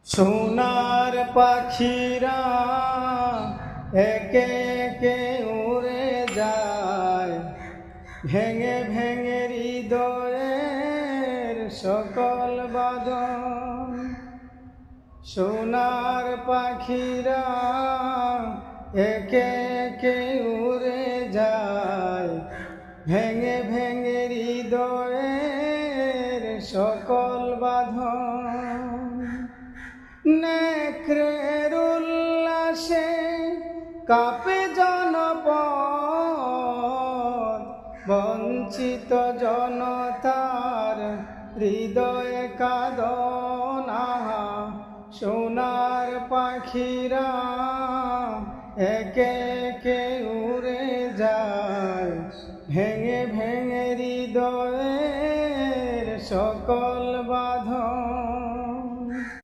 সোনার পাখিরা একে একে উড়ে যায়, ভেঙে ভেঙে হৃদয়ের সকল বাঁধন। সোনার পাখিরা একে একে উড়ে যায়, ভেঙে ভেঙে হৃদয়ের সকল বাঁধন। নেকড়ের উল্লাসে কাঁপে জনপদ, বঞ্চিত জনতার হৃদয়ে কাঁদনা। সোনার পাখিরা একে